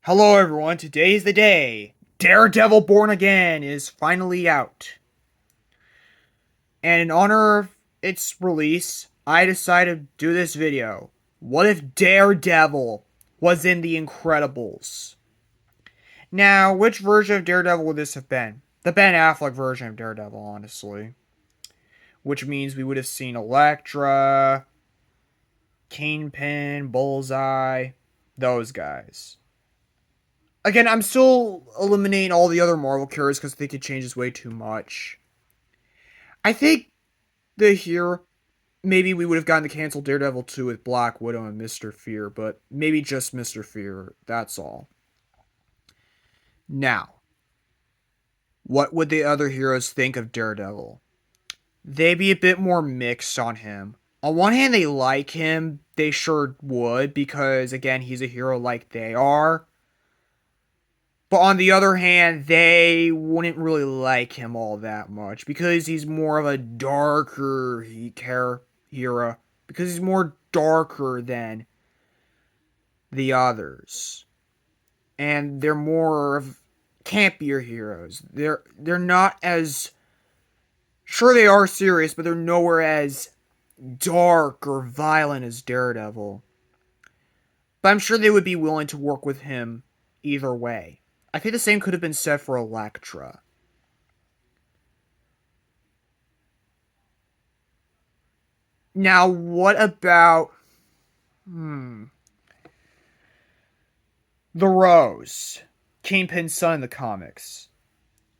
Hello everyone, today is the day. Daredevil Born Again is finally out. And in honor of its release, I decided to do this video. What if Daredevil was in The Incredibles? Now, which version of Daredevil would this have been? The Ben Affleck version of Daredevil, honestly. Which means we would have seen Elektra, Kingpin, Bullseye, those guys. Again, I'm still eliminating all the other Marvel characters because they could change this way too much. I think the here maybe we would have gotten the canceled Daredevil 2 with Black Widow and Mr. Fear, but maybe just Mr. Fear, that's all. Now, what would the other heroes think of Daredevil? They'd be a bit more mixed on him. On one hand, they like him, they sure would, because again, he's a hero like they are. But on the other hand, they wouldn't really like him all that much because he's more of a darker hero. Because he's more darker than the others, and they're more of campier heroes. They're not as sure they are serious, but they're nowhere as dark or violent as Daredevil. But I'm sure they would be willing to work with him either way. I think the same could have been said for Elektra. Now, what about the Rose, Kingpin's son in the comics?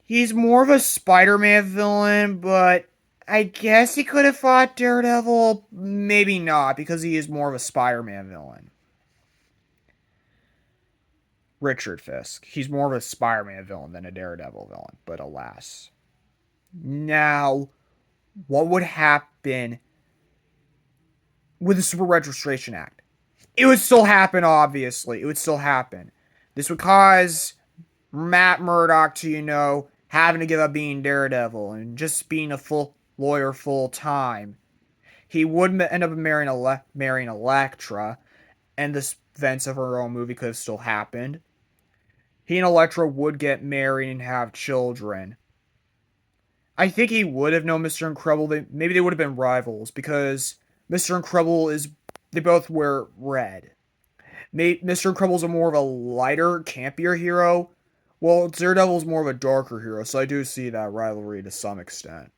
He's more of a Spider-Man villain, but I guess he could have fought Daredevil. Maybe not, because he is more of a Spider-Man villain. Richard Fisk. He's more of a Spider-Man villain than a Daredevil villain, but alas. Now, what would happen with the Super Registration Act? It would still happen, obviously. It would still happen. This would cause Matt Murdock to, having to give up being Daredevil and just being a full lawyer full time. He would end up marrying Elektra, and the events of her own movie could have still happened. He and Elektra would get married and have children. I think he would have known Mr. Incredible. Maybe they would have been rivals because Mr. Incredible is. They both wear red. Mr. Incredible's a more of a lighter, campier hero. Well, Daredevil's more of a darker hero, so I do see that rivalry to some extent.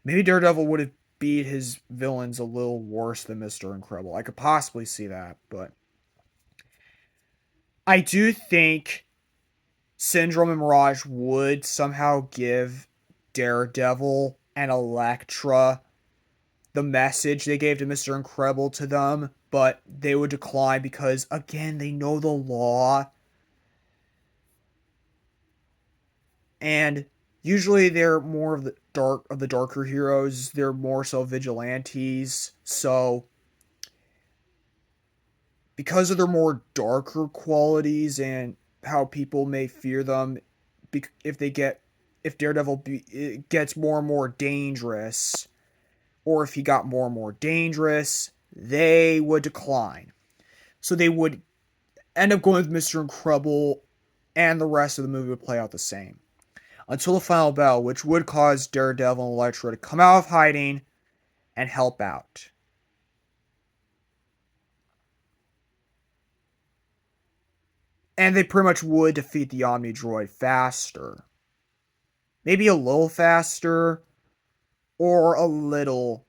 Maybe Daredevil would have beat his villains a little worse than Mr. Incredible. I could possibly see that, but I do think Syndrome and Mirage would somehow give Daredevil and Elektra the message they gave to Mr. Incredible to them, but they would decline because, again, they know the law. And usually they're more of the darker heroes. They're more so vigilantes. So because of their more darker qualities and how people may fear them, if they get if Daredevil gets more and more dangerous, or if he got more and more dangerous, they would decline. So they would end up going with Mr. Incredible, and the rest of the movie would play out the same. Until the final battle, which would cause Daredevil and Elektra to come out of hiding and help out. And they pretty much would defeat the Omni Droid faster. Maybe a little faster, or a little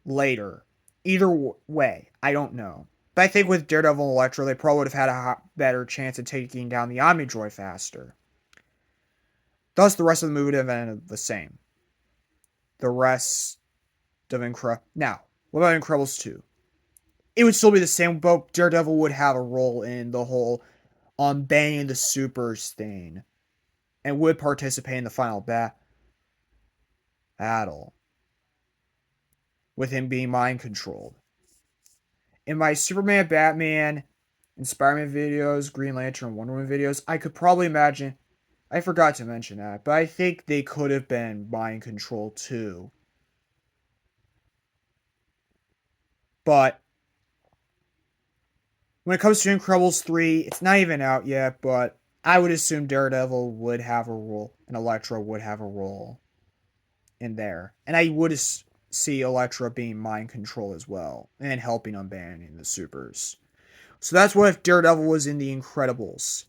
later. Either way, I don't know. But I think with Daredevil and Elektra, they probably would have had a better chance of taking down the Omni Droid faster. Thus, the rest of the movie would have ended the same. The rest of Now, what about Incredibles 2? It would still be the same, but Daredevil would have a role in the whole banning the supers thing, and would participate in the final battle, with him being mind controlled. In my Superman, Batman, and Spider-Man videos, Green Lantern, and Wonder Woman videos, I could probably imagine. I forgot to mention that, but I think they could have been mind controlled too. But When it comes to Incredibles 3, it's not even out yet, but I would assume Daredevil would have a role and Elektra would have a role in there. And I would see Elektra being mind control as well and helping abandoning the supers. So that's what if Daredevil was in the Incredibles.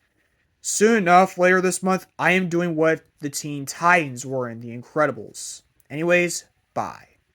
Soon enough, later this month, I am doing what the Teen Titans were in the Incredibles. Anyways, bye.